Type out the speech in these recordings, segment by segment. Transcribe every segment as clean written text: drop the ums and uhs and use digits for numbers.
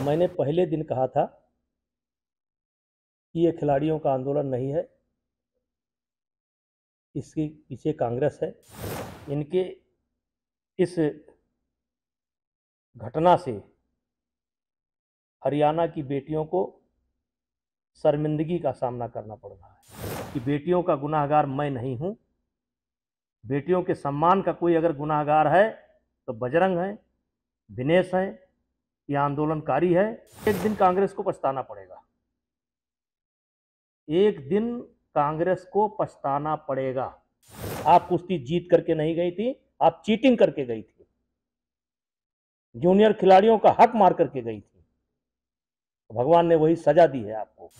मैंने पहले दिन कहा था कि ये खिलाड़ियों का आंदोलन नहीं है, इसके पीछे कांग्रेस है। इनके इस घटना से हरियाणा की बेटियों को शर्मिंदगी का सामना करना पड़ रहा है कि बेटियों का गुनाहगार मैं नहीं हूं। बेटियों के सम्मान का कोई अगर गुनाहगार है तो बजरंग है, दिनेश है, या आंदोलनकारी है। एक दिन कांग्रेस को पछताना पड़ेगा, एक दिन कांग्रेस को पछताना पड़ेगा। आप कुश्ती जीत करके नहीं गई थी, आप चीटिंग करके गई थी, जूनियर खिलाड़ियों का हक मार करके गई थी। भगवान ने वही सजा दी है आपको।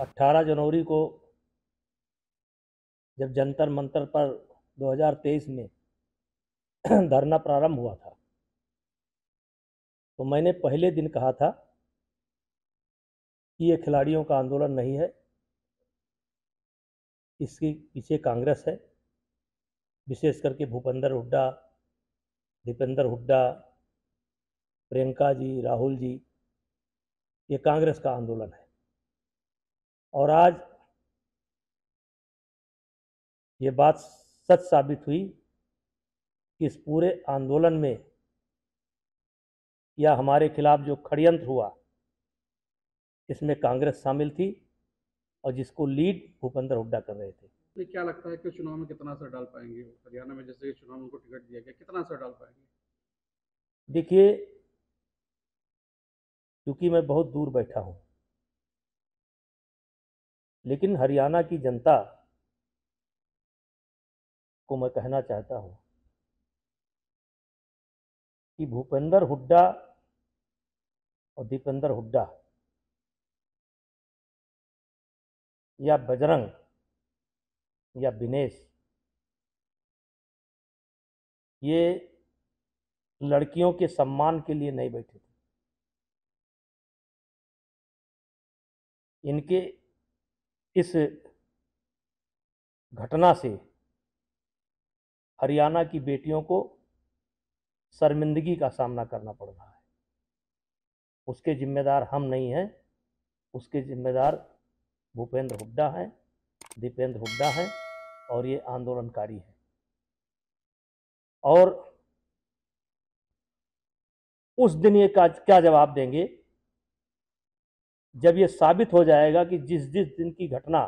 18 जनवरी को जब जंतर मंतर पर 2023 में धरना प्रारंभ हुआ था, तो मैंने पहले दिन कहा था कि ये खिलाड़ियों का आंदोलन नहीं है, इसके पीछे कांग्रेस है। विशेष करके भूपेंद्र हुड्डा, दीपेंद्र हुड्डा, प्रियंका जी, राहुल जी, ये कांग्रेस का आंदोलन है। और आज ये बात सच साबित हुई कि इस पूरे आंदोलन में या हमारे खिलाफ जो षड्यंत्र हुआ, इसमें कांग्रेस शामिल थी और जिसको लीड भूपेंद्र हुड्डा कर रहे थे। तो क्या लगता है कि चुनाव में कितना असर डाल पाएंगे हरियाणा में? जैसे कि चुनाव में उनको टिकट दिया गया, कितना असर डाल पाएंगे? देखिए, क्योंकि मैं बहुत दूर बैठा हूं, लेकिन हरियाणा की जनता को मैं कहना चाहता हूं कि भूपेंद्र हुड्डा और दीपेंद्र हुड्डा या बजरंग या दिनेश, ये लड़कियों के सम्मान के लिए नहीं बैठे थे। इनके इस घटना से हरियाणा की बेटियों को शर्मिंदगी का सामना करना पड़ रहा है। उसके जिम्मेदार हम नहीं हैं, उसके जिम्मेदार भूपेंद्र हुड्डा हैं, दीपेंद्र हुड्डा हैं और ये आंदोलनकारी हैं। और उस दिन ये क्या जवाब देंगे जब ये साबित हो जाएगा कि जिस जिस दिन की घटना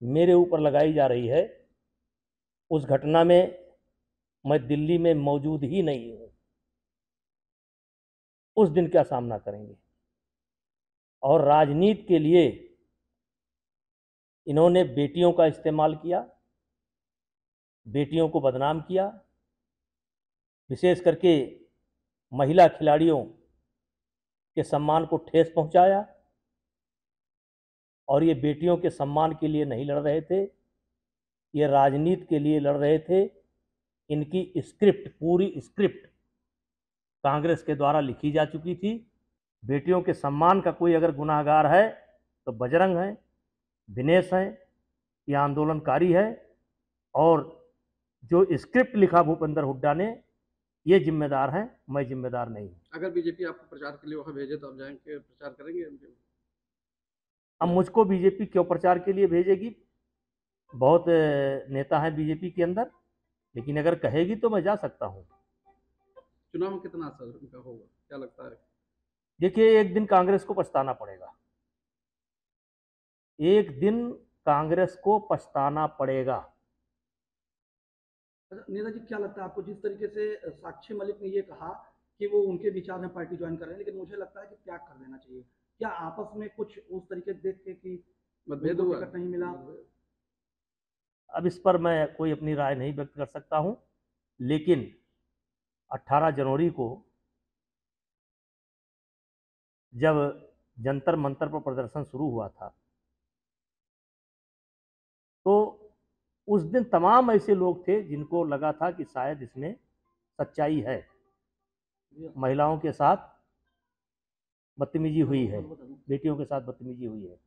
मेरे ऊपर लगाई जा रही है, उस घटना में मैं दिल्ली में मौजूद ही नहीं हूं। उस दिन क्या सामना करेंगे? और राजनीति के लिए इन्होंने बेटियों का इस्तेमाल किया, बेटियों को बदनाम किया, विशेष करके महिला खिलाड़ियों के सम्मान को ठेस पहुंचाया। और ये बेटियों के सम्मान के लिए नहीं लड़ रहे थे, ये राजनीति के लिए लड़ रहे थे। इनकी स्क्रिप्ट, पूरी स्क्रिप्ट कांग्रेस के द्वारा लिखी जा चुकी थी। बेटियों के सम्मान का कोई अगर गुनाहगार है तो बजरंग है, दिनेश है, या आंदोलनकारी है। और जो स्क्रिप्ट लिखा भूपेंद्र हुड्डा ने, ये जिम्मेदार हैं, मैं जिम्मेदार नहीं हूं। अगर बीजेपी आपको प्रचार के लिए वहां भेजे तो आप जाएंगे, प्रचार करेंगे? अब मुझको बीजेपी क्यों प्रचार के लिए भेजेगी? बहुत नेता हैं बीजेपी के अंदर, लेकिन अगर कहेगी तो मैं जा सकता हूं। चुनाव में कितना असर उनका होगा, क्या लगता है? देखिए, एक दिन कांग्रेस को पछताना पड़ेगा, एक दिन कांग्रेस को पछताना पड़ेगा। नेता जी, क्या लगता है आपको, जिस तरीके से साक्षी मलिक ने ये कहा कि वो उनके विचार में पार्टी ज्वाइन कर रहे हैं, लेकिन मुझे लगता है कि त्याग कर देना चाहिए, क्या आपस में कुछ उस तरीके से देख के कि मतभेद हुआ, टिकट नहीं मिला? अब इस पर मैं कोई अपनी राय नहीं व्यक्त कर सकता हूं, लेकिन 18 जनवरी को जब जंतर मंतर पर प्रदर्शन शुरू हुआ था, तो उस दिन तमाम ऐसे लोग थे जिनको लगा था कि शायद इसमें सच्चाई है, महिलाओं के साथ बदतमीजी हुई है, बेटियों के साथ बदतमीजी हुई है।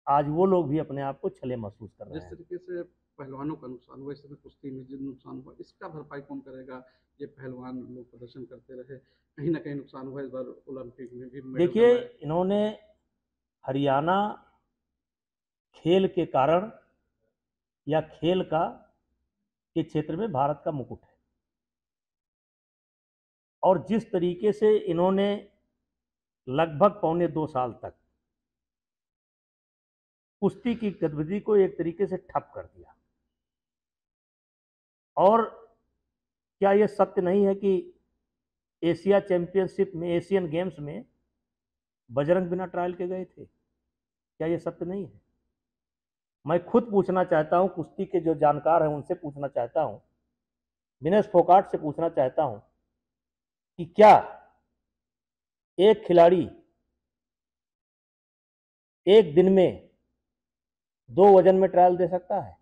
आज वो लोग भी अपने आप को छले महसूस कर रहे हैं। जिस तरीके से पहलवानों का नुकसान हुआ, इस समय कुश्ती में जो नुकसान हुआ इसका भरपाई कौन करेगा? ये पहलवान लोग प्रदर्शन करते रहे, कहीं ना कहीं नुकसान हुआ, इस बार ओलंपिक में भी मेडल देखिए, करवाए। इन्होंने हरियाणा खेल के कारण या खेल का के क्षेत्र में भारत का मुकुट है, और जिस तरीके से इन्होंने लगभग 2.25 साल तक कुश्ती की गतिविधि को एक तरीके से ठप कर दिया, और क्या यह सत्य नहीं है कि एशिया चैंपियनशिप में, एशियन गेम्स में बजरंग बिना ट्रायल के गए थे? क्या यह सत्य नहीं है? मैं खुद पूछना चाहता हूं, कुश्ती के जो जानकार हैं उनसे पूछना चाहता हूं, विनेश फोगाट से पूछना चाहता हूं कि क्या एक खिलाड़ी एक दिन में 2 वजन में ट्रायल दे सकता है?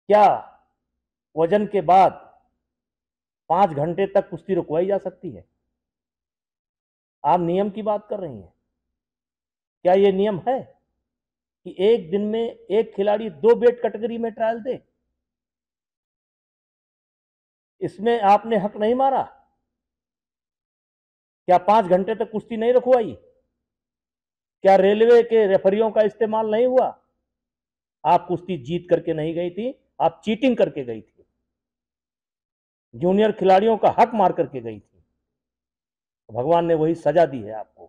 क्या वजन के बाद 5 घंटे तक कुश्ती रुकवाई जा सकती है? आप नियम की बात कर रही हैं। क्या यह नियम है कि एक दिन में एक खिलाड़ी 2 वेट कैटेगरी में ट्रायल दे? इसमें आपने हक नहीं मारा? क्या 5 घंटे तक कुश्ती नहीं रुकवाई? क्या रेलवे के रेफरियों का इस्तेमाल नहीं हुआ? आप कुश्ती जीत करके नहीं गई थी, आप चीटिंग करके गई थी, जूनियर खिलाड़ियों का हक मार करके गई थी। भगवान ने वही सजा दी है आपको।